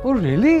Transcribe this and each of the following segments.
Oh really?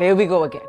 Here we go again.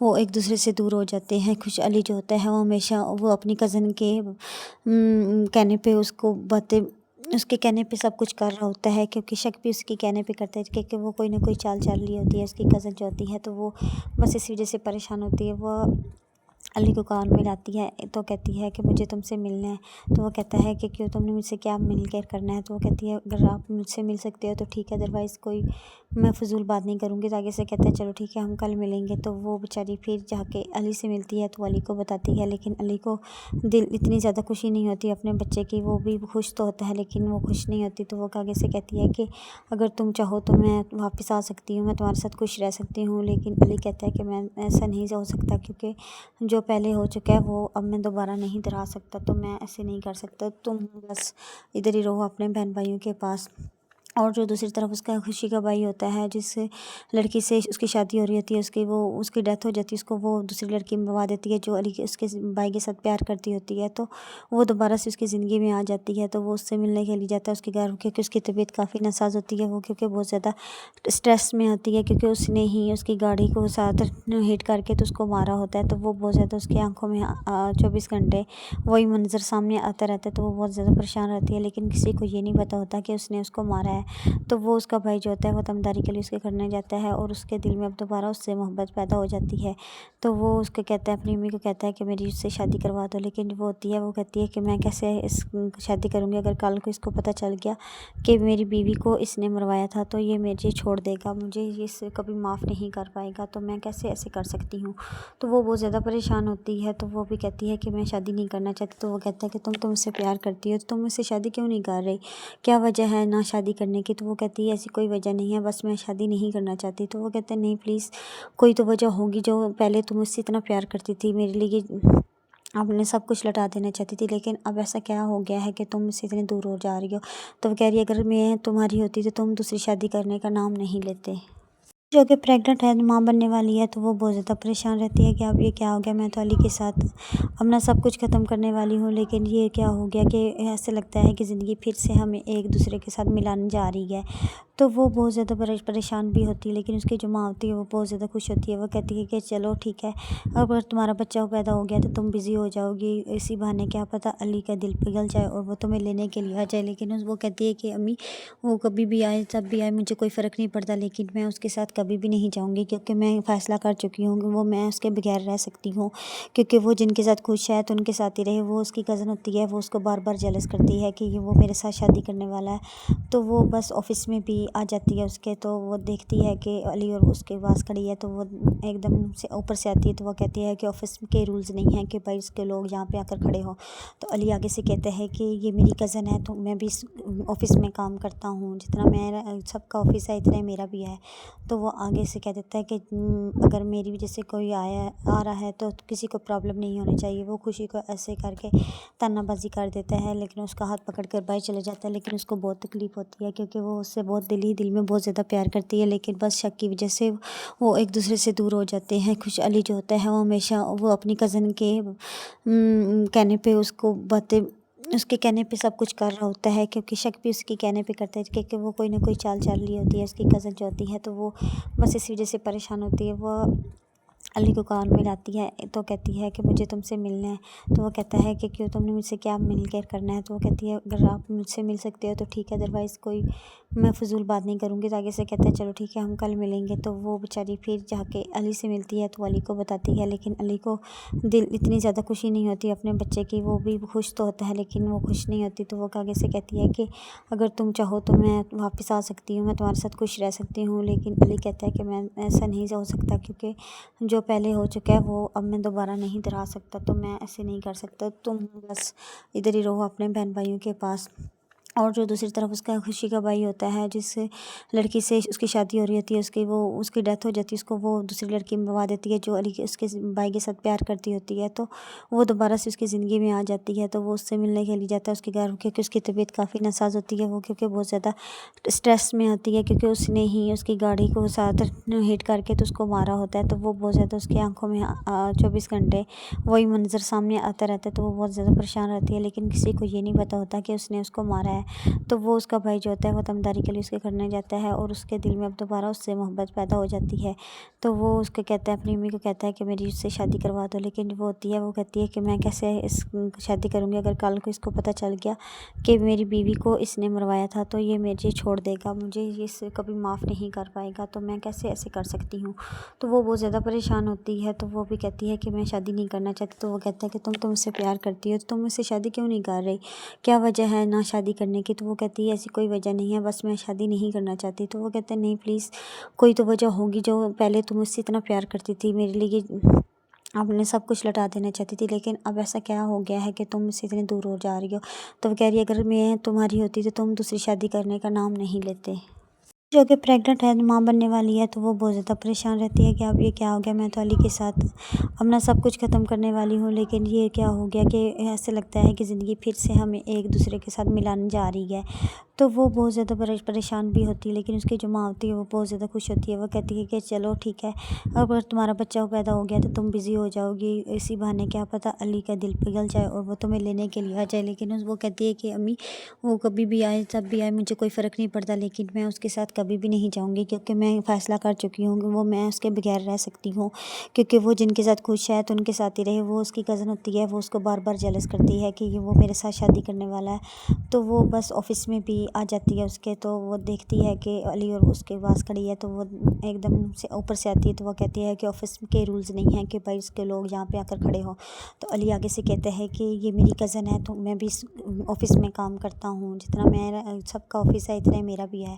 وہ ایک دوسرے سے دور ہو جاتے ہیں۔ خوش علی جو ہوتا ہے وہ ہمیشہ وہ اپنی کزن کے کہنے پہ اس کو باتیں اس کے کہنے پہ سب کچھ کر رہا ہوتا ہے، کیونکہ شک بھی اس کے کہنے پہ کرتا ہے کیونکہ وہ کوئی نہ کوئی چال چل رہی ہوتی ہے اس کی کزن جو ہوتی ہے، تو وہ بس اسی وجہ سے پریشان ہوتی ہے۔ وہ علی کو کان میں لاتی ہے تو کہتی ہے کہ مجھے تم سے ملنا ہے، تو وہ کہتا ہے کہ کیوں، تم نے مجھ سے کیا مل کر کرنا ہے؟ تو وہ کہتی ہے اگر آپ مجھ سے مل سکتے ہو تو ٹھیک ہے، ادروائز کوئی میں فضول بات نہیں کروں گی۔ تو آگے سے کہتا ہے چلو ٹھیک ہے ہم کل ملیں گے۔ تو وہ بیچاری پھر جا کے علی سے ملتی ہے تو علی کو بتاتی ہے، لیکن علی کو دل اتنی زیادہ خوشی نہیں ہوتی اپنے بچے کی، وہ بھی خوش تو ہوتا ہے لیکن وہ خوش نہیں ہوتی۔ تو وہ آگے سے کہتی ہے کہ اگر تم چاہو تو میں واپس آ سکتی ہوں، میں تمہارے ساتھ خوش رہ سکتی ہوں، لیکن علی کہتا ہے کہ میں ایسا نہیں ہو سکتا، کیونکہ جو پہلے ہو چکا ہے وہ اب میں دوبارہ نہیں دہرا سکتا، تو میں ایسے نہیں کر سکتا، تم بس ادھر ہی رہو اپنے بہن بھائیوں کے پاس۔ اور جو دوسری طرف اس کا خوشی کا بھائی ہوتا ہے، جس لڑکی سے اس کی شادی ہو رہی ہوتی ہے، اس کی ڈیتھ ہو جاتی ہے، اس کو وہ دوسری لڑکی منوا دیتی ہے جو علی کے اس کے بھائی کے ساتھ پیار کرتی ہوتی ہے، تو وہ دوبارہ سے اس کی زندگی میں آ جاتی ہے۔ تو وہ اس سے ملنے کے لیے جاتا ہے اس کے گھر، کیونکہ اس کی طبیعت کافی ناساز ہوتی ہے، وہ کیونکہ بہت زیادہ اسٹریس میں ہوتی ہے، کیونکہ اس نے ہی اس کی گاڑی کو ساتھ ہٹ کر کے تو اس کو مارا ہوتا ہے، تو وہ بہت زیادہ اس کی آنکھوں میں 24 گھنٹے وہی منظر سامنے آتا رہتا ہے، تو وہ بہت زیادہ پریشان رہتی ہے، لیکن کسی کو یہ نہیں پتہ ہوتا کہ اس نے اس کو مارا ہے۔ تو وہ اس کا بھائی جو ہوتا ہے وہ تمداری کے لیے اس کے کرنے جاتا ہے، اور اس کے دل میں اب دوبارہ اس سے محبت پیدا ہو جاتی ہے۔ تو وہ اس کو کہتا ہے، اپنی امی کو کہتا ہے کہ میری اس سے شادی کروا دو، لیکن وہ ہوتی ہے وہ کہتی ہے کہ میں کیسے اس شادی کروں گی، اگر کل کو اس کو پتہ چل گیا کہ میری بیوی کو اس نے مروایا تھا تو یہ مجھے چھوڑ دے گا، مجھے یہ اس سے کبھی معاف نہیں کر پائے گا، تو میں کیسے ایسے کر سکتی ہوں۔ تو وہ بہت زیادہ پریشان ہوتی ہے، تو وہ بھی کہتی ہے کہ میں شادی نہیں کرنا چاہتی۔ تو وہ کہتا ہے کہ تم مجھ سے پیار کرتی ہو تو تم مجھ سے شادی کیوں نہیں کر رہی، کیا وجہ ہے نہ شادی کرنے کی؟ تو وہ کہتی ہے ایسی کوئی وجہ نہیں ہے، بس میں شادی نہیں کرنا چاہتی۔ تو وہ کہتے ہیں نہیں پلیز کوئی تو وجہ ہوگی، جو پہلے تم مجھ سے اتنا پیار کرتی تھی، میرے لیے آپ نے سب کچھ لٹا دینا چاہتی تھی، لیکن اب ایسا کیا ہو گیا ہے کہ تم مجھ سے اتنے دور ہو جا رہی ہو؟ تو وہ کہہ رہی ہے اگر میں تمہاری ہوتی تو تم دوسری شادی کرنے کا نام نہیں لیتے۔ جو کہ پریگننٹ ہے، ماں بننے والی ہے، تو وہ بہت زیادہ پریشان رہتی ہے کہ اب یہ کیا ہو گیا، میں تو علی کے ساتھ اپنا سب کچھ ختم کرنے والی ہوں، لیکن یہ کیا ہو گیا کہ ایسے لگتا ہے کہ زندگی پھر سے ہمیں ایک دوسرے کے ساتھ ملانے جا رہی ہے۔ تو وہ بہت زیادہ پریشان بھی ہوتی ہے، لیکن اس کی جو ماں ہوتی ہے وہ بہت زیادہ خوش ہوتی ہے۔ وہ کہتی ہے کہ چلو ٹھیک ہے، اگر تمہارا بچہ پیدا ہو گیا تو تم بزی ہو جاؤ گی، اسی بہانے کیا پتہ علی کا دل پگھل جائے اور وہ تمہیں لینے کے لیے آ جائے۔ لیکن وہ کہتی ہے کہ امی وہ کبھی بھی آئے جب بھی آئے مجھے کوئی فرق نہیں پڑتا، لیکن میں اس کے ساتھ کبھی بھی نہیں جاؤں گی، کیونکہ میں فیصلہ کر چکی ہوں کہ وہ میں اس کے بغیر رہ سکتی ہوں، کیونکہ وہ جن کے ساتھ خوش ہے تو ان کے ساتھ ہی رہے۔ وہ اس کی کزن ہوتی ہے، وہ اس کو بار بار جیلس کرتی ہے کہ یہ وہ میرے ساتھ شادی کرنے والا ہے، تو وہ بس آفس میں بھی آ جاتی ہے اس کے، تو وہ دیکھتی ہے کہ علی اور اس کے پاس کھڑی ہے، تو وہ ایک دم سے اوپر سے آتی ہے، تو وہ کہتی ہے کہ آفس کے رولز نہیں ہیں کہ بھائی اس کے لوگ یہاں پہ آ کر کھڑے ہوں۔ تو علی آگے سے کہتا ہے کہ یہ میری کزن ہے، تو میں بھی اس آفس میں کام کرتا ہوں، جتنا میرا سب کا آفس ہے اتنا میرا بھی ہے۔ تو وہ آگے سے کہہ دیتا ہے کہ اگر میری وجہ سے کوئی آ رہا ہے تو کسی کو پرابلم نہیں ہونی چاہیے۔ وہ خوشی کو ایسے کر کے تانا بازی کر دیتا ہے، لیکن اس کا ہاتھ پکڑ کر باہر چلے جاتا ہے، لیکن اس کو بہت تکلیف ہوتی ہے کیونکہ وہ اس سے بہت دل ہی دل میں بہت زیادہ پیار کرتی ہے، لیکن بس شک کی وجہ سے وہ ایک دوسرے سے دور ہو جاتے ہیں۔ خوش علی جو ہوتا ہے وہ ہمیشہ وہ اپنی کزن کے کہنے پہ اس کو باتیں اس کے کہنے پہ سب کچھ کر رہا ہوتا ہے، کیونکہ شک بھی اس کے کہنے پہ کرتا ہے کیونکہ وہ کوئی نہ کوئی چال چل رہی ہوتی ہے اس کی کزن جو ہوتی ہے، تو وہ بس اسی وجہ سے پریشان ہوتی ہے۔ وہ علی کو کان میں لاتی ہے تو کہتی ہے کہ مجھے تم سے ملنا ہے، تو وہ کہتا ہے کہ کیوں، تم نے مجھ سے کیا مل کر کرنا ہے؟ تو وہ کہتی ہے اگر آپ مجھ سے مل سکتے ہو تو ٹھیک ہے، ادروائز کوئی میں فضول بات نہیں کروں گی۔ تو آگے سے کہتا ہے چلو ٹھیک ہے ہم کل ملیں گے۔ تو وہ بیچاری پھر جا کے علی سے ملتی ہے تو علی کو بتاتی ہے، لیکن علی کو دل اتنی زیادہ خوشی نہیں ہوتی اپنے بچے کی، وہ بھی خوش تو ہوتا ہے لیکن وہ خوش نہیں ہوتی۔ تو وہ آگے سے کہتی ہے کہ اگر تم چاہو تو میں واپس آ سکتی ہوں، میں تمہارے ساتھ خوش رہ سکتی ہوں، لیکن علی کہتا ہے کہ میں ایسا نہیں ہو سکتا، کیونکہ جو پہلے ہو چکا ہے وہ اب میں دوبارہ نہیں دہرا سکتا، تو میں ایسے نہیں کر سکتا، تم بس ادھر ہی رہو اپنے بہن بھائیوں کے پاس۔ اور جو دوسری طرف اس کا خوشی کا بھائی ہوتا ہے، جس لڑکی سے اس کی شادی ہو رہی ہوتی ہے، اس کی ڈیتھ ہو جاتی ہے، اس کو وہ دوسری لڑکی منوا دیتی ہے جو علی کے اس کے بھائی کے ساتھ پیار کرتی ہوتی ہے، تو وہ دوبارہ سے اس کی زندگی میں آ جاتی ہے، تو وہ اس سے ملنے کے لیے جاتا ہے اس کے گھر، کیونکہ اس کی طبیعت کافی ناساز ہوتی ہے، وہ کیونکہ بہت زیادہ اسٹریس میں ہوتی ہے، کیونکہ اس نے ہی اس کی گاڑی کو ساتھ ہٹ کر کے تو اس کو مارا ہوتا ہے، تو وہ بہت زیادہ اس کی آنکھوں میں 24 گھنٹے وہی منظر سامنے آتا رہتا ہے، تو وہ بہت زیادہ پریشان رہتی ہے، لیکن کسی کو یہ نہیں پتہ ہوتا کہ اس نے اس کو مارا ہے۔ تو وہ اس کا بھائی جو ہوتا ہے وہ تمداری کے لیے اس کے کرنے جاتا ہے اور اس کے دل میں اب دوبارہ اس سے محبت پیدا ہو جاتی ہے. تو وہ اس کو کہتا ہے، اپنی امی کو کہتا ہے کہ میری اس سے شادی کروا دو، لیکن وہ کہتی ہے کہ میں کیسے اس شادی کروں گی، اگر کل کو اس کو پتہ چل گیا کہ میری بیوی کو اس نے مروایا تھا تو یہ مجھے چھوڑ دے گا، مجھے اس سے کبھی معاف نہیں کر پائے گا، تو میں کیسے ایسے کر سکتی ہوں. تو وہ بہت زیادہ پریشان ہوتی ہے. تو وہ بھی کہتی ہے کہ میں شادی نہیں کرنا چاہتی. تو وہ کہتا ہے کہ تم مجھ سے پیار کرتی ہو تو تم مجھ سے شادی کیوں نہیں کر رہی، کیا وجہ ہے نہ شادی کرنے کی. تو وہ کہتی ہے ایسی کوئی وجہ نہیں ہے، بس میں شادی نہیں کرنا چاہتی. تو وہ کہتے ہیں نہیں پلیز، کوئی تو وجہ ہوگی، جو پہلے تم مجھ سے اتنا پیار کرتی تھی، میرے لیے آپ نے سب کچھ لٹا دینا چاہتی تھی، لیکن اب ایسا کیا ہو گیا ہے کہ تم مجھ سے اتنے دور ہو جا رہی ہو. تو وہ کہہ رہی ہے اگر میں تمہاری ہوتی تو تم دوسری شادی کرنے کا نام نہیں لیتے. جو کہ پریگننٹ ہے، ماں بننے والی ہے، تو وہ بہت زیادہ پریشان رہتی ہے کہ اب یہ کیا ہو گیا، میں تو علی کے ساتھ اپنا سب کچھ ختم کرنے والی ہوں، لیکن یہ کیا ہو گیا کہ ایسے لگتا ہے کہ زندگی پھر سے ہمیں ایک دوسرے کے ساتھ ملانے جا رہی ہے. تو وہ بہت زیادہ پریشان بھی ہوتی ہے، لیکن اس کی جو ماں ہوتی ہے وہ بہت زیادہ خوش ہوتی ہے. وہ کہتی ہے کہ چلو ٹھیک ہے، اگر تمہارا بچہ پیدا ہو گیا تو تم بزی ہو جاؤ گی، اسی بہانے کیا پتہ علی کا دل پگھل جائے اور وہ تمہیں لینے کے لیے آ جائے. لیکن وہ کہتی ہے کہ امی وہ کبھی بھی آئے جب بھی آئے مجھے کوئی فرق نہیں پڑتا، لیکن میں اس کے ساتھ کبھی بھی نہیں جاؤں گی، کیونکہ میں فیصلہ کر چکی ہوں کہ وہ میں اس کے بغیر رہ سکتی ہوں، کیونکہ وہ جن کے ساتھ خوش ہے تو ان کے ساتھ ہی رہے. وہ اس کی کزن ہوتی ہے، وہ اس کو بار بار جیلس کرتی ہے کہ یہ وہ میرے ساتھ شادی کرنے والا ہے. تو وہ بس آفس میں بھی آ جاتی ہے اس کے، تو وہ دیکھتی ہے کہ علی اور اس کے پاس کھڑی ہے، تو وہ ایک دم سے اوپر سے آتی ہے. تو وہ کہتی ہے کہ آفس کے رولز نہیں ہیں کہ بھائی اس کے لوگ یہاں پہ آ کر کھڑے ہوں. تو علی آگے سے کہتا ہے کہ یہ میری کزن ہے، تو میں بھی اس آفس میں کام کرتا ہوں، جتنا میرا سب کا آفس ہے اتنا میرا بھی ہے.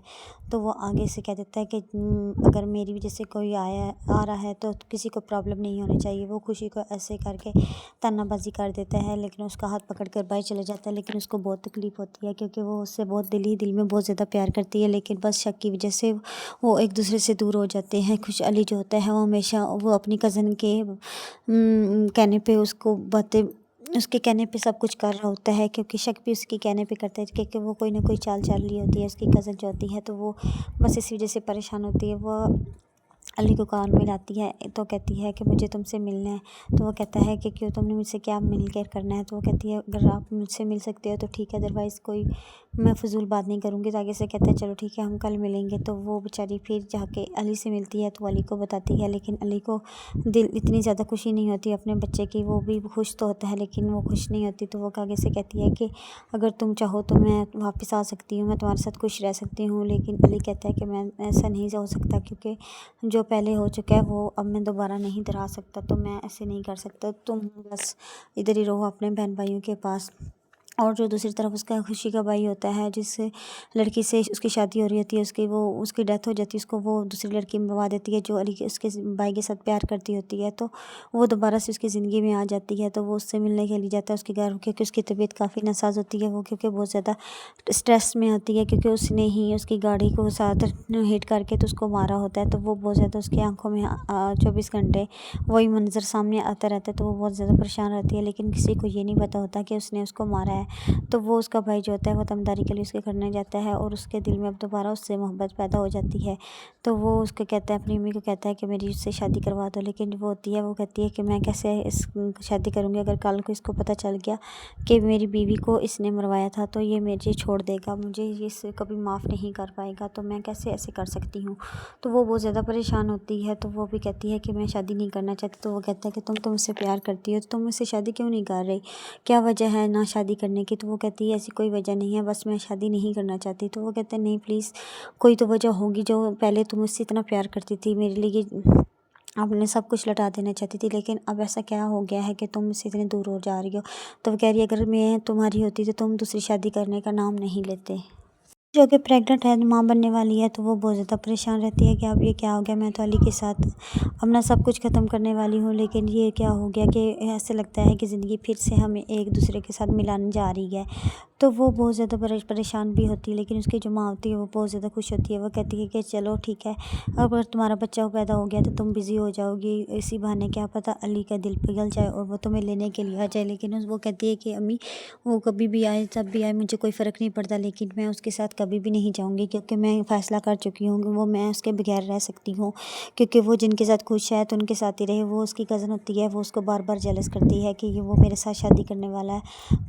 تو وہ آگے سے کہہ دیتا ہے کہ اگر میری وجہ سے کوئی آ رہا ہے تو کسی کو پرابلم نہیں ہونی چاہیے. وہ خوشی کو ایسے کر کے تانا بازی کر دیتا ہے، لیکن اس کا ہاتھ پکڑ کر باہر چلا جاتا ہے. لیکن اس کو بہت تکلیف ہوتی ہے کیونکہ وہ اس سے بہت دل میں بہت زیادہ پیار کرتی ہے، لیکن بس شک کی وجہ سے وہ ایک دوسرے سے دور ہو جاتے ہیں. خوش علی جو ہوتا ہے وہ ہمیشہ وہ اپنی کزن کے کہنے پہ اس کے کہنے پہ سب کچھ کر رہا ہوتا ہے، کیونکہ شک بھی اس کے کہنے پہ کرتا ہے کیونکہ وہ کوئی نہ کوئی چال لی ہوتی ہے اس کی کزن جو ہوتی ہے. تو وہ بس اسی وجہ سے پریشان ہوتی ہے. وہ علی کو کان میں لاتی ہے تو کہتی ہے کہ مجھے تم سے ملنا ہے. تو وہ کہتا ہے کہ کیوں، تم نے مجھ سے کیا مل کر کرنا ہے. تو وہ کہتی ہے اگر آپ مجھ سے مل سکتے ہو تو ٹھیک ہے، ادروائز کوئی میں فضول بات نہیں کروں گی. تو آگے سے کہتا ہے چلو ٹھیک ہے ہم کل ملیں گے. تو وہ بیچاری پھر جا کے علی سے ملتی ہے تو علی کو بتاتی ہے، لیکن علی کو اتنی زیادہ خوشی نہیں ہوتی اپنے بچے کی. وہ بھی خوش تو ہوتا ہے لیکن وہ خوش نہیں ہوتی. تو وہ آگے سے کہتی ہے کہ اگر تم چاہو تو میں واپس آ سکتی ہوں، میں تمہارے ساتھ خوش رہ سکتی ہوں. لیکن علی کہتا ہے کہ میں ایسا نہیں ہو سکتا، کیونکہ جو پہلے ہو چکا ہے وہ اب میں دوبارہ نہیں دہرا سکتا، تو میں ایسے نہیں کر سکتا. تم بس ادھر ہی رہو اپنے بہن بھائیوں کے پاس. اور جو دوسری طرف اس کا خوشی کا بھائی ہوتا ہے، جس لڑکی سے اس کی شادی ہو رہی ہوتی ہے، اس کی ڈیتھ ہو جاتی ہے، اس کو وہ دوسری لڑکی منوا دیتی ہے جو علی کے اس کے بھائی کے ساتھ پیار کرتی ہوتی ہے. تو وہ دوبارہ سے اس کی زندگی میں آ جاتی ہے. تو وہ اس سے ملنے کے لیے جاتا ہے اس کے گھر، کیونکہ اس کی طبیعت کافی ناساز ہوتی ہے. وہ کیونکہ بہت زیادہ اسٹریس میں ہوتی ہے، کیونکہ اس نے ہی اس کی گاڑی کو ساتھ ہٹ کر کے تو اس کو مارا ہوتا ہے. تو وہ بہت زیادہ اس کی آنکھوں میں 24 گھنٹے وہی منظر سامنے آتا رہتا ہے. تو وہ بہت زیادہ پریشان رہتی ہے، لیکن کسی کو یہ نہیں پتہ ہوتا کہ اس نے اس کو مارا ہے. تو وہ اس کا بھائی جو ہوتا ہے وہ تمداری کے لیے اس کے کرنے جاتا ہے اور اس کے دل میں اب دوبارہ اس سے محبت پیدا ہو جاتی ہے. تو وہ اس کو کہتا ہے، اپنی امی کو کہتا ہے کہ میری اس سے شادی کروا دو. لیکن وہ کہتی ہے کہ میں کیسے اس شادی کروں گی، اگر کل کو اس کو پتہ چل گیا کہ میری بیوی کو اس نے مروایا تھا تو یہ مجھے چھوڑ دے گا، مجھے اس سے کبھی معاف نہیں کر پائے گا، تو میں کیسے ایسے کر سکتی ہوں. تو وہ بہت زیادہ پریشان ہوتی ہے. تو وہ بھی کہتی ہے کہ میں شادی نہیں کرنا چاہتی. تو وہ کہتا ہے کہ تم مجھ سے پیار کرتی ہو تو تم مجھ سے شادی کیوں نہیں کر رہی، کیا وجہ ہے نہ شادی کرنے کی. تو وہ کہتی ہے ایسی کوئی وجہ نہیں ہے، بس میں شادی نہیں کرنا چاہتی. تو وہ کہتے ہیں نہیں پلیز، کوئی تو وجہ ہوگی، جو پہلے تم مجھ سے اتنا پیار کرتی تھی، میرے لیے آپ نے سب کچھ لٹا دینا چاہتی تھی، لیکن اب ایسا کیا ہو گیا ہے کہ تم مجھ سے اتنے دور ہو جا رہی ہو. تو وہ کہہ رہی ہے اگر میں تمہاری ہوتی تو تم دوسری شادی کرنے کا نام نہیں لیتے. جو کہ پریگننٹ ہے، ماں بننے والی ہے، تو وہ بہت زیادہ پریشان رہتی ہے کہ اب یہ کیا ہو گیا، میں تو علی کے ساتھ اپنا سب کچھ ختم کرنے والی ہوں، لیکن یہ کیا ہو گیا کہ ایسے لگتا ہے کہ زندگی پھر سے ہمیں ایک دوسرے کے ساتھ ملانے جا رہی ہے. تو وہ بہت زیادہ پریشان بھی ہوتی ہے، لیکن اس کی جو ماں ہوتی ہے وہ بہت زیادہ خوش ہوتی ہے. وہ کہتی ہے کہ چلو ٹھیک ہے، اگر تمہارا بچہ پیدا ہو گیا تو تم بزی ہو جاؤ گی، اسی بہانے کیا پتہ علی کا دل پگھل جائے اور وہ تمہیں لینے کے لیے آ جائے. لیکن وہ کہتی ہے کہ امی وہ کبھی بھی آئے جب بھی آئے مجھے کوئی فرق نہیں پڑتا، لیکن میں اس کے ساتھ کبھی بھی نہیں جاؤں گی، کیونکہ میں فیصلہ کر چکی ہوں کہ وہ میں اس کے بغیر رہ سکتی ہوں، کیونکہ وہ جن کے ساتھ خوش ہے تو ان کے ساتھ ہی رہے. وہ اس کی کزن ہوتی ہے، وہ اس کو بار بار جیلس کرتی ہے کہ یہ وہ میرے ساتھ شادی کرنے والا ہے.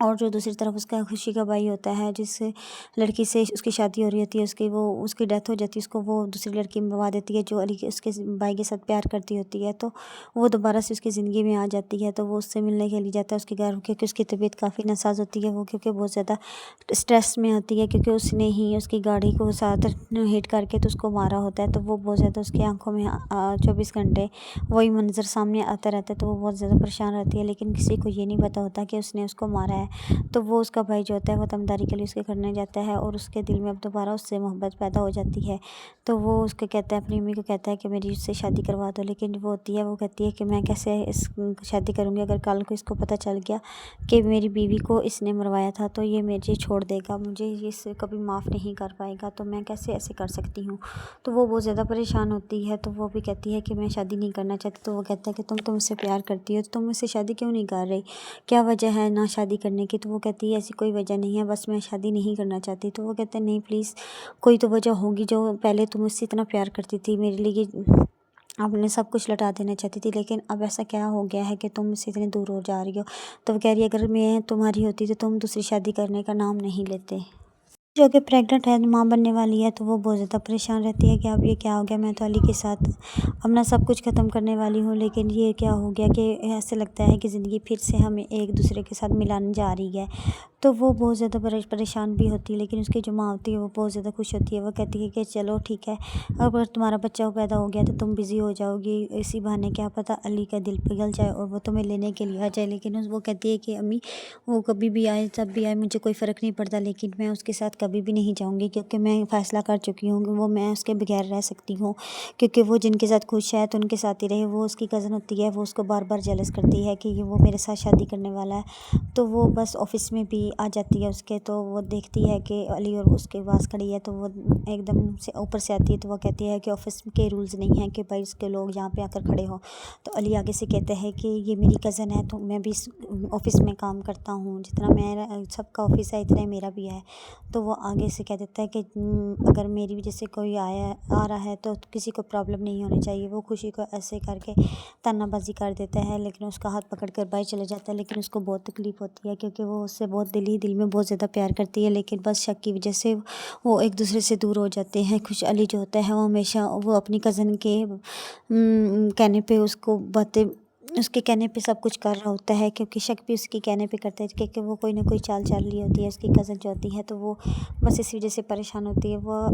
اور جو دوسری طرف اس کا خوشی کا بھائی ہوتا ہے، جس لڑکی سے اس کی شادی ہو رہی ہوتی ہے، اس کی ڈیتھ ہو جاتی ہے، اس کو وہ دوسری لڑکی ملوا دیتی ہے جو اس کے بھائی کے ساتھ پیار کرتی ہوتی ہے، تو وہ دوبارہ سے اس کی زندگی میں آ جاتی ہے، تو وہ اس سے ملنے کے لیے جاتا ہے اس کے گھر، کیونکہ اس کی طبیعت کافی ناساز ہوتی ہے، وہ کیونکہ بہت زیادہ اسٹریس میں ہوتی ہے، کیونکہ اس نے ہی اس کی گاڑی کو ساتھ ہٹ کر کے تو اس کو مارا ہوتا ہے، تو وہ بہت زیادہ اس کی آنکھوں میں 24 گھنٹے وہی منظر سامنے آتا رہتا ہے، تو وہ بہت زیادہ پریشان رہتی ہے، لیکن کسی کو یہ نہیں پتہ ہوتا کہ اس نے اس کو مارا ہے، تو وہ اس کا بھائی جو ہوتا ہے وہ تمداری کے لیے اس کے کرنے جاتا ہے، اور اس کے دل میں اب دوبارہ اس سے محبت پیدا ہو جاتی ہے، تو وہ اس کو کہتا ہے، اپنی امی کو کہتا ہے کہ میری اس سے شادی کروا دو، لیکن وہ ہوتی ہے، وہ کہتی ہے کہ میں کیسے شادی کروں گی، اگر کل کو اس کو پتہ چل گیا کہ میری بیوی کو اس نے مروایا تھا تو یہ مجھے چھوڑ دے گا، مجھے اس سے کبھی معاف نہیں کر پائے گا، تو میں کیسے ایسے کر سکتی ہوں، تو وہ بہت زیادہ پریشان ہوتی ہے، تو وہ بھی کہتی ہے کہ میں شادی نہیں کرنا چاہتی، تو وہ کہتا ہے کہ تم مجھ سے پیار کرتی ہو تو تم مجھ سے شادی کیوں نہیں کر رہی، کیا وجہ ہے نہ شادی کرنے کی، تو وہ کہتی ہے ایسی کوئی وجہ نہیں ہے، بس میں شادی نہیں کرنا چاہتی، تو وہ کہتے ہیں نہیں پلیز کوئی تو وجہ ہوگی، جو پہلے تم مجھ سے اتنا پیار کرتی تھی، میرے لیے آپ نے سب کچھ لٹا دینا چاہتی تھی، لیکن اب ایسا کیا ہو گیا ہے کہ تم مجھ سے اتنے دور ہو جا رہی ہو، تو وہ کہہ رہی ہے اگر میں تمہاری ہوتی تو تم دوسری شادی کرنے کا نام نہیں لیتے، جو کہ پریگننٹ ہے، ماں بننے والی ہے، تو وہ بہت زیادہ پریشان رہتی ہے کہ اب یہ کیا ہو گیا، میں تو علی کے ساتھ اپنا سب کچھ ختم کرنے والی ہوں، لیکن یہ کیا ہو گیا کہ ایسے لگتا ہے کہ زندگی پھر سے ہمیں ایک دوسرے کے ساتھ ملانے جا رہی ہے، تو وہ بہت زیادہ پریشان بھی ہوتی ہے، لیکن اس کی جو ماں ہوتی ہے وہ بہت زیادہ خوش ہوتی ہے، وہ کہتی ہے کہ چلو ٹھیک ہے، اگر تمہارا بچہ پیدا ہو گیا تو تم بزی ہو جاؤ گی، اسی بہانے کیا پتہ علی کا دل پگھل جائے اور وہ تمہیں لینے کے لیے آ جائے، لیکن وہ کہتی ہے کہ امی وہ کبھی بھی آئے جب بھی آئے مجھے کوئی فرق نہیں پڑتا، لیکن میں اس کے ساتھ کبھی بھی نہیں جاؤں گی، کیونکہ میں فیصلہ کر چکی ہوں کہ وہ میں اس کے بغیر رہ سکتی ہوں، کیونکہ وہ جن کے ساتھ خوش ہے تو ان کے ساتھ ہی رہے، وہ اس کی کزن ہوتی ہے، وہ اس کو بار بار جیلس کرتی ہے کہ وہ میرے ساتھ شادی کرنے والا ہے، تو وہ بس آفس میں بھی آ جاتی ہے اس کے، تو وہ دیکھتی ہے کہ علی اور اس کے پاس کھڑی ہے، تو وہ ایک دم سے اوپر سے آتی ہے، تو وہ کہتی ہے کہ آفس کے رولز نہیں ہیں کہ بھائی اس کے لوگ یہاں پہ آ کر کھڑے ہوں، تو علی آگے سے کہتے ہیں کہ یہ میری کزن ہے تو میں بھی اس آفس میں کام کرتا ہوں، جتنا میرا سب کا آفس ہے اتنا میرا بھی ہے، تو وہ آگے سے کہہ دیتا ہے کہ اگر میری وجہ سے کوئی آ رہا ہے تو کسی کو پرابلم نہیں ہونی چاہیے، وہ خوشی کو ایسے کر کے تانا بازی کر دیتا ہے، لیکن اس کا ہاتھ پکڑ کر باہر چلا جاتا ہے، لیکن اس کو بہت تکلیف ہوتی ہے کیونکہ وہ اس سے بہت دل میں بہت زیادہ پیار کرتی ہے، لیکن بس شک کی وجہ سے وہ ایک دوسرے سے دور ہو جاتے ہیں۔ خوش علی جو ہوتا ہے وہ ہمیشہ وہ اپنی کزن کے کہنے پہ اس کے کہنے پہ سب کچھ کر رہا ہوتا ہے، کیونکہ شک بھی اس کے کہنے پہ کرتا ہے کیونکہ وہ کوئی نہ کوئی چال چل رہی ہوتی ہے، اس کی کزن جو ہوتی ہے، تو وہ بس اسی وجہ سے پریشان ہوتی ہے۔ وہ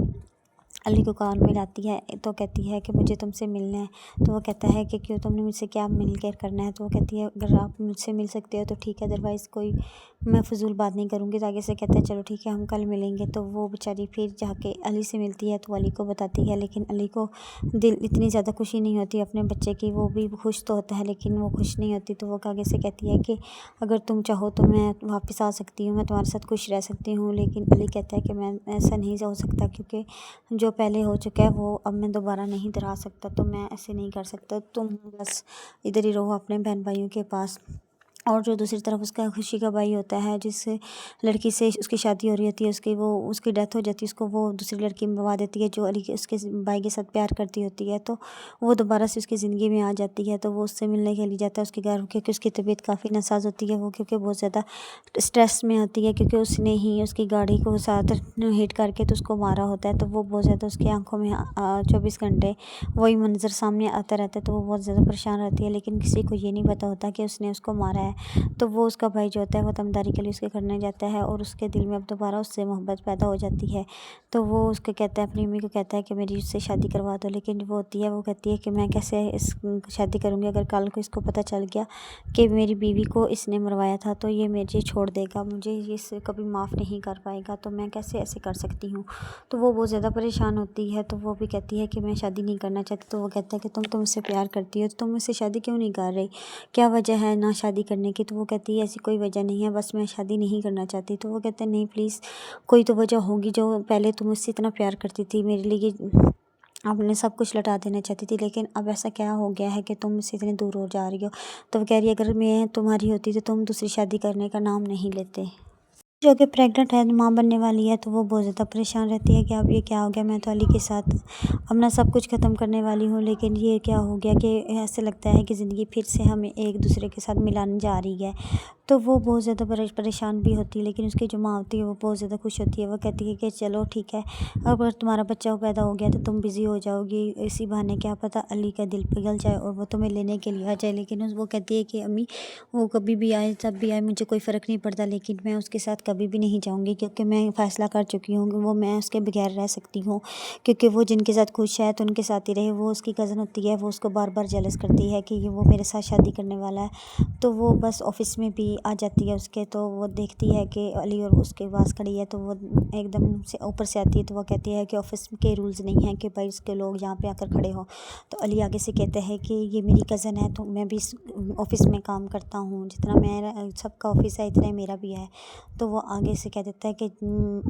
علی کو کان میں لاتی ہے تو کہتی ہے کہ مجھے تم سے ملنا ہے، تو وہ کہتا ہے کہ کیوں تم نے مجھ سے کیا مل کر کرنا ہے، تو وہ کہتی ہے اگر آپ مجھ سے مل سکتے ہو تو ٹھیک ہے، ادروائز کوئی میں فضول بات نہیں کروں گی، تو آگے سے کہتا ہے چلو ٹھیک ہے ہم کل ملیں گے، تو وہ بیچاری پھر جا کے علی سے ملتی ہے تو علی کو بتاتی ہے، لیکن علی کو اتنی زیادہ خوشی نہیں ہوتی اپنے بچے کی، وہ بھی خوش تو ہوتا ہے لیکن وہ خوش نہیں ہوتی، تو وہ آگے سے کہتی ہے کہ اگر تم چاہو تو میں واپس آ سکتی ہوں، میں تمہارے ساتھ خوش رہ سکتی ہوں، لیکن علی کہتا ہے کہ میں ایسا نہیں ہو سکتا، کیونکہ جو پہلے ہو چکا ہے وہ اب میں دوبارہ نہیں دہرا سکتا، تو میں ایسے نہیں کر سکتا، تم بس ادھر ہی رہو اپنے بہن بھائیوں کے پاس۔ اور جو دوسری طرف اس کا خوشی کا بھائی ہوتا ہے، جس لڑکی سے اس کی شادی ہو رہی ہوتی ہے، اس کی ڈیتھ ہو جاتی ہے، اس کو وہ دوسری لڑکی ملوا دیتی ہے جو اس کے بھائی کے ساتھ پیار کرتی ہوتی ہے، تو وہ دوبارہ سے اس کی زندگی میں آ جاتی ہے، تو وہ اس سے ملنے کے لیے جاتا ہے اس کے گھر، کیونکہ اس کی طبیعت کافی ناساز ہوتی ہے، وہ کیونکہ بہت زیادہ اسٹریس میں ہوتی ہے، کیونکہ اس نے ہی اس کی گاڑی کو ساتھ ہٹ کر کے تو اس کو مارا ہوتا ہے، تو وہ بہت زیادہ اس کی آنکھوں میں 24 گھنٹے وہی منظر سامنے آتا رہتا ہے، تو وہ بہت زیادہ پریشان رہتی ہے، لیکن کسی کو یہ نہیں پتہ ہوتا کہ اس نے اس کو مارا ہے، تو وہ اس کا بھائی جو ہوتا ہے وہ تمداری کے لیے اس کے کرنے جاتا ہے، اور اس کے دل میں اب دوبارہ اس سے محبت پیدا ہو جاتی ہے، تو وہ اس کو کہتا ہے، اپنی امی کو کہتا ہے کہ میری اس سے شادی کروا دو، لیکن وہ ہوتی ہے، وہ کہتی ہے کہ میں کیسے شادی کروں گی، اگر کل کو اس کو پتہ چل گیا کہ میری بیوی کو اس نے مروایا تھا تو یہ مجھے چھوڑ دے گا، مجھے اس سے کبھی معاف نہیں کر پائے گا، تو میں کیسے ایسے کر سکتی ہوں، تو وہ بہت زیادہ پریشان ہوتی ہے، تو وہ بھی کہتی ہے کہ میں شادی نہیں کرنا چاہتی، تو وہ کہتا ہے کہ تم مجھ سے پیار کرتی ہو تو تم مجھ سے شادی کیوں نہیں کر رہی، کیا وجہ ہے نہ شادی کرنے کی، تو وہ کہتی ہے ایسی کوئی وجہ نہیں ہے، بس میں شادی نہیں کرنا چاہتی، تو وہ کہتے ہیں نہیں پلیز کوئی تو وجہ ہوگی، جو پہلے تم مجھ سے اتنا پیار کرتی تھی، میرے لیے آپ نے سب کچھ لٹا دینا چاہتی تھی، لیکن اب ایسا کیا ہو گیا ہے کہ تم مجھ سے اتنے دور ہو جا رہی ہو، تو وہ کہہ رہی ہے اگر میں تمہاری ہوتی تو تم دوسری شادی کرنے کا نام نہیں لیتے، جو کہ پریگننٹ ہے، ماں بننے والی ہے، تو وہ بہت زیادہ پریشان رہتی ہے کہ اب یہ کیا ہو گیا، میں تو علی کے ساتھ اپنا سب کچھ ختم کرنے والی ہوں، لیکن یہ کیا ہو گیا کہ ایسے لگتا ہے کہ زندگی پھر سے ہمیں ایک دوسرے کے ساتھ ملانے جا رہی ہے، تو وہ بہت زیادہ پریشان بھی ہوتی ہے، لیکن اس کی جو ماں ہوتی ہے وہ بہت زیادہ خوش ہوتی ہے. وہ کہتی ہے کہ چلو ٹھیک ہے، اگر تمہارا بچہ پیدا ہو گیا تو تم بزی ہو جاؤ گی، اسی بہانے کیا پتہ علی کا دل پگھل جائے اور وہ تمہیں لینے کے لیے آ جائے. لیکن وہ کہتی ہے کہ امی وہ کبھی بھی آئے جب بھی آئے مجھے کوئی فرق نہیں پڑتا، لیکن میں اس کے ساتھ کبھی بھی نہیں جاؤں گی، کیونکہ میں فیصلہ کر چکی ہوں کہ وہ میں اس کے بغیر رہ سکتی ہوں، کیونکہ وہ جن کے ساتھ خوش ہے تو ان کے ساتھ ہی رہے. وہ اس کی کزن ہوتی ہے، وہ اس کو بار بار جیلس کرتی ہے کہ یہ وہ میرے ساتھ شادی کرنے والا ہے. تو وہ بس آفس میں بھی آ جاتی ہے اس کے، تو وہ دیکھتی ہے کہ علی اور اس کے پاس کھڑی ہے، تو وہ ایک دم سے اوپر سے آتی ہے. تو وہ کہتی ہے کہ آفس کے رولز نہیں ہیں کہ بھائی اس کے لوگ یہاں پہ آ کر کھڑے ہوں. تو علی آگے سے کہتے ہیں کہ یہ میری کزن ہے تو میں بھی اس آفس میں کام کرتا ہوں، جتنا میرا سب کا آفس ہے اتنا میرا بھی ہے. تو وہ آگے سے کہہ دیتا ہے کہ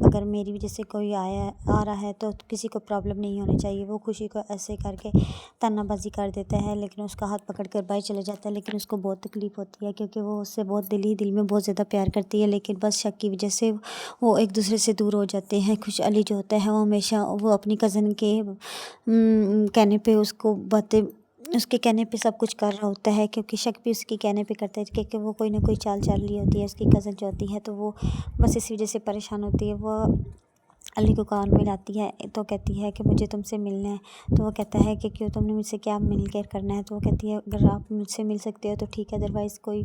اگر میری وجہ سے کوئی آ رہا ہے تو کسی کو پرابلم نہیں ہونی چاہیے. وہ خوشی کو ایسے کر کے تانا بازی کر دیتا ہے، لیکن اس کا ہاتھ پکڑ کر باہر چلا جاتا ہے. لیکن اس کو بہت تکلیف ہوتی ہے کیونکہ وہ اس سے بہت دل میں بہت زیادہ پیار کرتی ہے، لیکن بس شک کی وجہ سے وہ ایک دوسرے سے دور ہو جاتے ہیں. خوش علی جو ہوتا ہے وہ ہمیشہ وہ اپنی کزن کے کہنے پہ اس کو باتیں اس کے کہنے پہ سب کچھ کر رہا ہوتا ہے، کیونکہ شک بھی اس کے کہنے پہ کرتا ہے کیونکہ وہ کوئی نہ کوئی چال لی ہوتی ہے اس کی کزن جو ہوتی ہے. تو وہ بس اسی وجہ سے پریشان ہوتی ہے. وہ علی کو کان میں لاتی ہے تو کہتی ہے کہ مجھے تم سے ملنا ہے. تو وہ کہتا ہے کہ کیوں تم نے مجھ سے کیا مل کر کرنا ہے. تو وہ کہتی ہے اگر آپ مجھ سے مل سکتے ہو تو ٹھیک ہے، ادروائز کوئی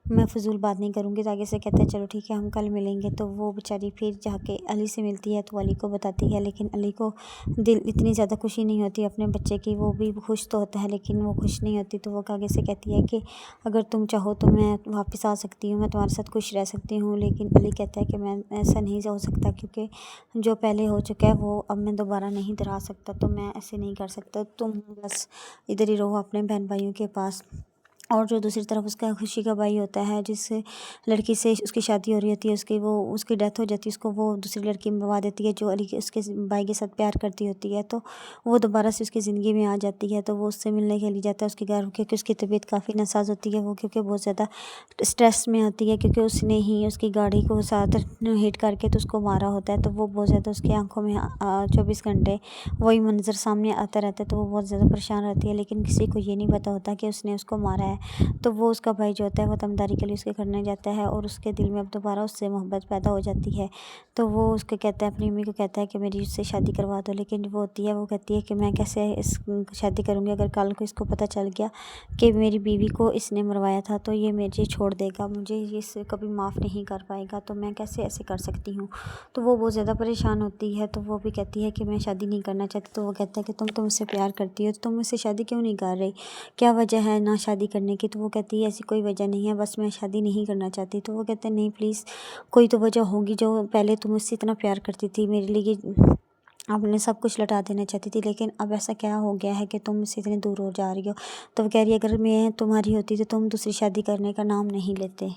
میں فضول بات نہیں کروں گی. تو آگے سے کہتا ہے چلو ٹھیک ہے ہم کل ملیں گے. تو وہ بیچاری پھر جا کے علی سے ملتی ہے تو علی کو بتاتی ہے، لیکن علی کو دل اتنی زیادہ خوشی نہیں ہوتی اپنے بچے کی. وہ بھی خوش تو ہوتا ہے لیکن وہ خوش نہیں ہوتی. تو وہ آگے سے کہتی ہے کہ اگر تم چاہو تو میں واپس آ سکتی ہوں، میں تمہارے ساتھ خوش رہ سکتی ہوں. لیکن علی کہتا ہے کہ میں ایسا نہیں ہو سکتا، کیونکہ جو پہلے ہو چکا ہے وہ اب میں دوبارہ نہیں دہرا سکتا، تو میں ایسے نہیں کر سکتا. تم بس ادھر ہی رہو اپنے بہن بھائیوں کے پاس. اور جو دوسری طرف اس کا خوشی کا بھائی ہوتا ہے جس لڑکی سے اس کی شادی ہو رہی ہوتی ہے، اس کی ڈیتھ ہو جاتی ہے، اس کو وہ دوسری لڑکی منوا دیتی ہے جو علی کے اس کے بھائی کے ساتھ پیار کرتی ہوتی ہے. تو وہ دوبارہ سے اس کی زندگی میں آ جاتی ہے. تو وہ اس سے ملنے کے لیے جاتا ہے اس کے گھر، کیونکہ اس کی طبیعت کافی ناساز ہوتی ہے. وہ کیونکہ بہت زیادہ اسٹریس میں ہوتی ہے کیونکہ اس نے ہی اس کی گاڑی کو ساتھ ہٹ کر کے تو اس کو مارا ہوتا ہے. تو وہ بہت زیادہ اس کی آنکھوں میں 24 گھنٹے وہی منظر سامنے آتا رہتا ہے. تو وہ بہت زیادہ پریشان رہتی ہے، لیکن کسی کو یہ نہیں پتہ ہوتا کہ اس نے اس کو مارا ہے. تو وہ اس کا بھائی جو ہوتا ہے وہ تمداری کے لیے اس کے کرنے جاتا ہے اور اس کے دل میں اب دوبارہ اس سے محبت پیدا ہو جاتی ہے. تو وہ اس کو کہتا ہے، اپنی امی کو کہتا ہے کہ میری اس سے شادی کروا دو. لیکن وہ ہوتی ہے وہ کہتی ہے کہ میں کیسے اس شادی کروں گی، اگر کل کو اس کو پتہ چل گیا کہ میری بیوی کو اس نے مروایا تھا تو یہ مجھے چھوڑ دے گا، مجھے یہ اس سے کبھی معاف نہیں کر پائے گا، تو میں کیسے ایسے کر سکتی ہوں. تو وہ بہت زیادہ پریشان ہوتی ہے. تو وہ بھی کہتی ہے کہ میں شادی نہیں کرنا چاہتی. تو وہ کہتا ہے کہ تم مجھ سے پیار کرتی ہو تو تم مجھ سے شادی کیوں نہیں کر رہی، کیا وجہ ہے نہ شادی کرنے کی. تو وہ کہتی ہے ایسی کوئی وجہ نہیں ہے، بس میں شادی نہیں کرنا چاہتی. تو وہ کہتے ہیں نہیں پلیز کوئی تو وجہ ہوگی، جو پہلے تم مجھ سے اتنا پیار کرتی تھی، میرے لیے آپ نے سب کچھ لٹا دینا چاہتی تھی، لیکن اب ایسا کیا ہو گیا ہے کہ تم مجھ سے اتنے دور ہو جا رہی ہو. تو وہ کہہ رہی ہے اگر میں تمہاری ہوتی تو تم دوسری شادی کرنے کا نام نہیں لیتے.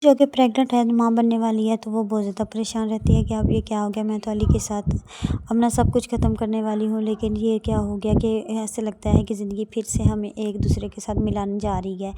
جو کہ پریگننٹ ہے، ماں بننے والی ہے، تو وہ بہت زیادہ پریشان رہتی ہے کہ اب یہ کیا ہو گیا، میں تو علی کے ساتھ اپنا سب کچھ ختم کرنے والی ہوں، لیکن یہ کیا ہو گیا کہ ایسے لگتا ہے کہ زندگی پھر سے ہمیں ایک دوسرے کے ساتھ ملانے جا رہی ہے.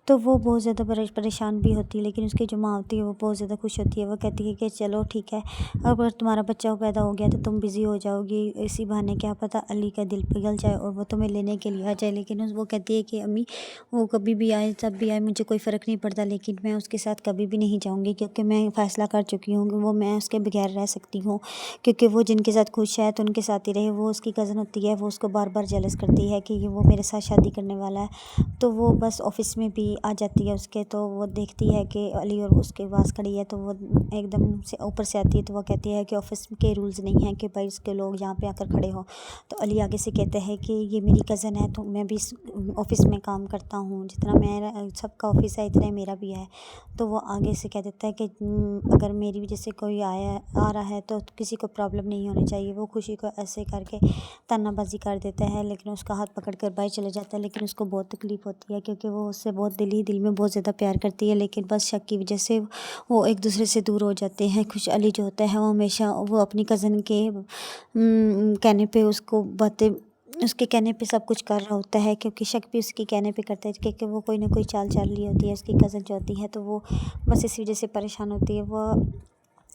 تو وہ بہت زیادہ پریشان بھی ہوتی ہے، لیکن اس کی جو ماں ہوتی ہے وہ بہت زیادہ خوش ہوتی ہے. وہ کہتی ہے کہ چلو ٹھیک ہے، اگر تمہارا بچہ پیدا ہو گیا تو تم بزی ہو جاؤ گی، اسی بہانے کیا پتہ علی کا دل پگھل جائے اور وہ تمہیں لینے کے لیے آ جائے. لیکن وہ کہتی ہے کہ امی وہ کبھی بھی آئے جب بھی آئے مجھے کوئی فرق نہیں پڑتا، لیکن میں اس کے ساتھ کبھی بھی نہیں جاؤں گی، کیونکہ میں فیصلہ کر چکی ہوں کہ وہ میں اس کے بغیر رہ سکتی ہوں، کیونکہ وہ جن کے ساتھ خوش ہے تو ان کے ساتھ ہی رہے. وہ اس کی کزن ہوتی ہے، وہ اس کو بار بار جیلس کرتی ہے کہ یہ وہ میرے ساتھ شادی کرنے والا ہے. تو وہ بس آفس میں بھی آ جاتی ہے اس کے. تو وہ دیکھتی ہے کہ علی اور اس کے پاس کھڑی ہے، تو وہ ایک دم سے اوپر سے آتی ہے. تو وہ کہتی ہے کہ آفس کے رولز نہیں ہیں کہ بھائی اس کے لوگ یہاں پہ آ کر کھڑے ہوں. تو علی آگے سے کہتے ہیں کہ یہ میری کزن ہے تو میں بھی اس آفس میں کام کرتا ہوں، جتنا میرا سب کا آفس ہے اتنا میرا بھی ہے. تو وہ آگے سے کہہ دیتا ہے کہ اگر میری وجہ سے کوئی آ رہا ہے تو کسی کو پرابلم نہیں ہونی چاہیے. وہ خوشی کو ایسے کر کے تانا بازی کر دیتا ہے، لیکن اس کا ہاتھ پکڑ کر باہر چلا جاتا ہے. لیکن اس کو بہت تکلیف ہوتی ہے کیونکہ وہ اس سے بہت دل میں بہت زیادہ پیار کرتی ہے، لیکن بس شک کی وجہ سے وہ ایک دوسرے سے دور ہو جاتے ہیں. خوش علی جو ہوتا ہے وہ ہمیشہ وہ اپنی کزن کے کہنے پہ اس کو باتیں اس کے کہنے پہ سب کچھ کر رہا ہوتا ہے، کیونکہ شک بھی اس کے کہنے پہ کرتا ہے کیونکہ وہ کوئی نہ کوئی چال لی ہوتی ہے اس کی کزن جو ہوتی ہے. تو وہ بس اسی وجہ سے پریشان ہوتی ہے. وہ